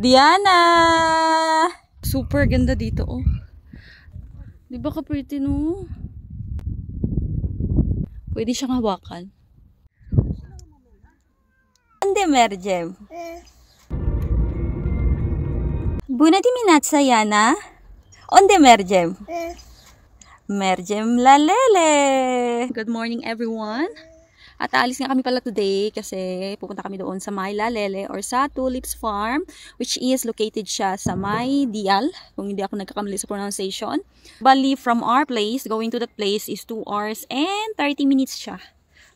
Diana! Super ganda dito, oh. Di ba ka-pretty, no? Pwede siyang hawakan. Onde emergem? Bună dimineața, Iana! Onde mergem? Mergem la Lele! Good morning, everyone! At aalis nga kami pala today kasi pupunta kami doon sa may La Lele or sa Tulips Farm, which is located siya sa may Dial, kung hindi ako nagkakamali sa pronunciation. Bali, from our place, going to that place is 2 hours and 30 minutes siya.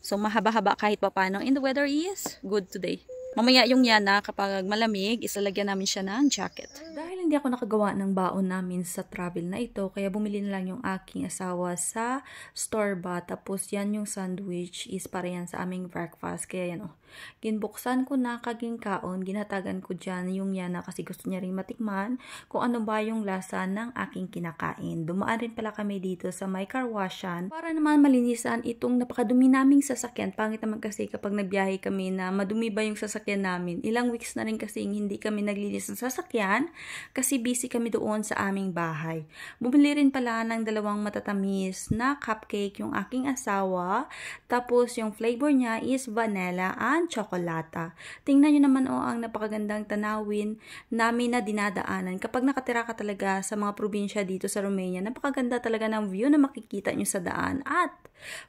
So, mahaba-haba kahit pa paano. And the weather is good today. Mamaya yung Yana, kapag malamig, isalagyan namin siya ng jacket. Dahil hindi ako nakagawa ng baon namin sa travel na ito, kaya bumili na lang yung aking asawa sa store ba. Tapos yan yung sandwich is para yan sa aming breakfast. Kaya yan, oh. Ginbuksan ko na kaging kaon, ginatagan ko dyan yung Yana kasi gusto niya rin matikman kung ano ba yung lasa ng aking kinakain. Dumaan rin pala kami dito sa may car washan para naman malinisan itong napakadumi naming sasakyan. Pangit naman kasi kapag nagbiyahe kami na madumi ba yung sasakyan namin. Ilang weeks na rin kasi hindi kami naglinis ng sasakyan kasi busy kami doon sa aming bahay. Bumili rin pala ng 2 matatamis na cupcake yung aking asawa. Tapos yung flavor niya is vanilla and chocolata. Tingnan nyo naman ang napakagandang tanawin namin na dinadaanan. Kapag nakatira ka talaga sa mga probinsya dito sa Romania, napakaganda talaga ng view na makikita nyo sa daan. At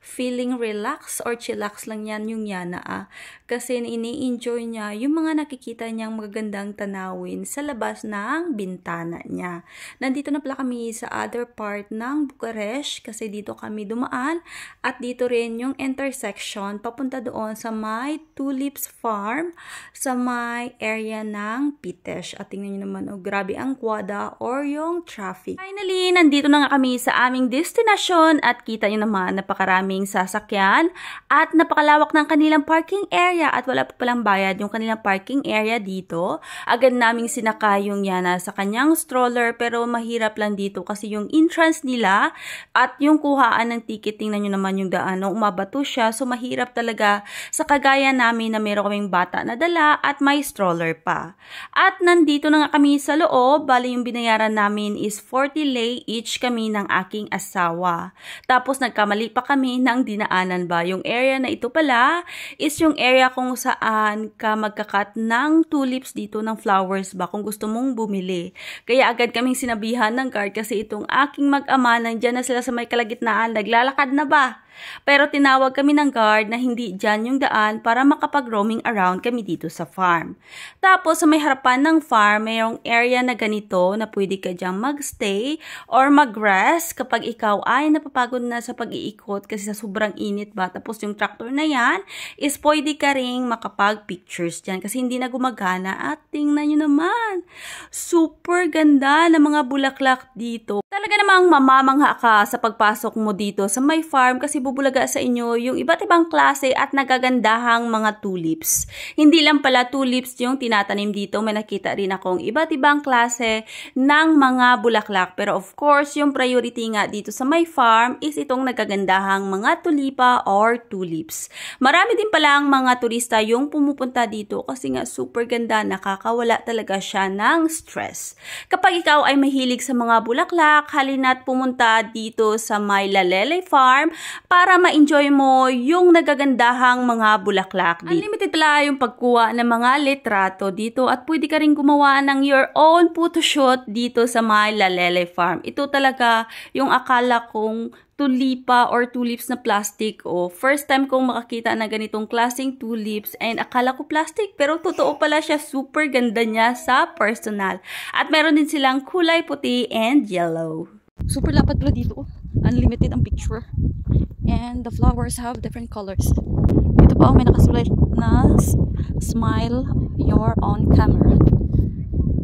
feeling relax or chillax lang yan yung Yana. Kasi ini-enjoy niya yung mga nakikita niyang magagandang tanawin sa labas ng bintana niya. Nandito na pala kami sa other part ng Bucharest kasi dito kami dumaan at dito rin yung intersection papunta doon sa may Tulips Farm sa may area ng Pitești. At tingnan nyo naman, oh, grabe ang kwada or yung traffic. Finally, nandito na nga kami sa aming destination at kita nyo naman napakaraming sasakyan at napakalawak ng kanilang parking area at wala pa palang bayad yung kanilang parking area dito. Agad naming sinakay yung Yana sa kanyang stroller pero mahirap lang dito kasi yung entrance nila at yung kuhaan ng ticket, tingnan nyo naman yung daan, no? Umabato siya so mahirap talaga sa kagaya namin na meron kaming bata na dala at may stroller pa. At nandito na nga kami sa loob, bali yung binayaran namin is 40 lei each kami ng aking asawa. Tapos nagkamali pa kami ng dinaanan ba. Yung area na ito pala is yung area kung saan ka magkakat ng tulips dito ng flowers ba kung gusto mong bumili. Kaya agad kaming sinabihan ng guard kasi itong aking mag-ama nandyan na sila sa may kalagitnaan, naglalakad na ba? Pero tinawag kami ng guard na hindi dyan yung daan para makapag-roaming around kami dito sa farm. Tapos sa may harapan ng farm, mayroong area na ganito na pwede ka dyang magstay or mag-rest kapag ikaw ay napapagod na sa pag-iikot kasi sa sobrang init ba. Tapos yung tractor na yan is pwede ka ring makapag-pictures dyan kasi hindi na gumagana. At tingnan nyo naman, super ganda ng mga bulaklak dito. Talaga namang mamamangha ka sa pagpasok mo dito sa may farm kasi bubulaga sa inyo yung iba't ibang klase at nagagandahang mga tulips. Hindi lang pala tulips yung tinatanim dito, may nakita rin akong iba't ibang klase ng mga bulaklak. Pero of course, yung priority nga dito sa my farm is itong nagagandahang mga tulipa or tulips. Marami din pala ang mga turista yung pumupunta dito kasi nga super ganda, nakakawala talaga siya ng stress. Kapag ikaw ay mahilig sa mga bulaklak, halina't pumunta dito sa my La Lele Farm para ma-enjoy mo yung nagagandahang mga bulaklak dito. Unlimited pala yung pagkuha ng mga litrato dito at pwede ka rin gumawa ng your own photoshoot dito sa my La Lele Farm. Ito talaga yung akala kong tulipa or tulips na plastic. First time kong makakita na ganitong klaseng tulips and akala ko plastic pero totoo pala siya, super ganda niya sa personal. At meron din silang kulay puti and yellow. Super lapad pala dito. Unlimited ang picture. And the flowers have different colors. Dito pa may nakasulat na smile your own camera.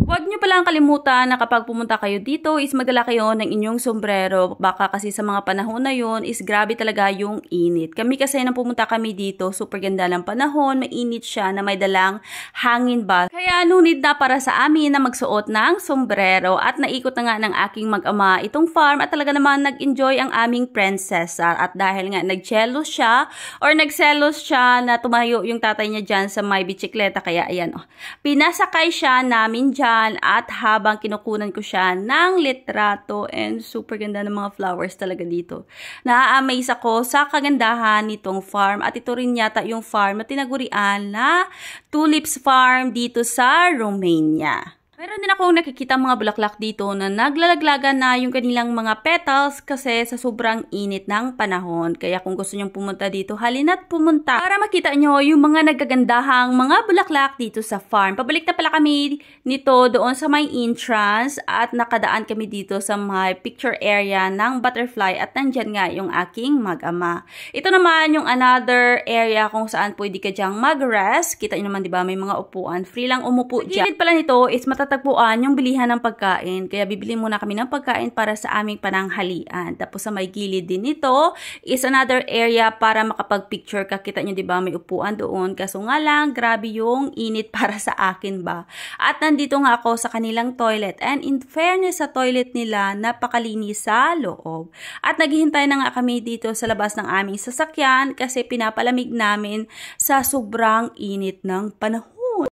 Huwag nyo niyo palang kalimutan na kapag pumunta kayo dito is magdala kayo ng inyong sombrero. Baka kasi sa mga panahon na yon is grabe talaga yung init. Kami kasi nang pumunta kami dito, super ganda ng panahon, mainit siya na may dalang hangin ba. Kaya nunid na para sa amin na magsuot ng sombrero at naikot na nga ng aking mag-ama itong farm at talaga naman nag-enjoy ang aming prinsesa. At dahil nga nag-jealous siya or nag-selos siya na tumayo yung tatay niya dyan sa may bisikleta, kaya ayan pinasakay siya namin dyan at habang kinukunan ko siya ng litrato and super ganda ng mga flowers talaga dito. Na-amaze ako sa kagandahan nitong farm at ito rin yata yung farm na tinagurian na Tulips Farm dito sa Romania. Meron din akong nakikita mga bulaklak dito na naglalaglagan na yung kanilang mga petals kasi sa sobrang init ng panahon. Kaya kung gusto nyong pumunta dito, halina't pumunta para makita nyo yung mga nagagandahang mga bulaklak dito sa farm. Pabalik na pala kami nito doon sa may entrance at nakadaan kami dito sa may picture area ng butterfly at nandyan nga yung aking mag-ama. Ito naman yung another area kung saan pwede ka dyang mag-rest. Kita nyo naman diba may mga upuan. Free lang umupo dyan. Gilid pala nito is matatagpuan yung bilihan ng pagkain. Kaya bibili muna kami ng pagkain para sa aming pananghalian. Tapos sa may gilid din nito is another area para makapag-picture ka. Kita nyo diba may upuan doon. Kaso nga lang, grabe yung init para sa akin ba. At nandito nga ako sa kanilang toilet. And in fairness sa toilet nila, napakalinis sa loob. At naghihintay na nga kami dito sa labas ng aming sasakyan kasi pinapalamig namin sa sobrang init ng panahon.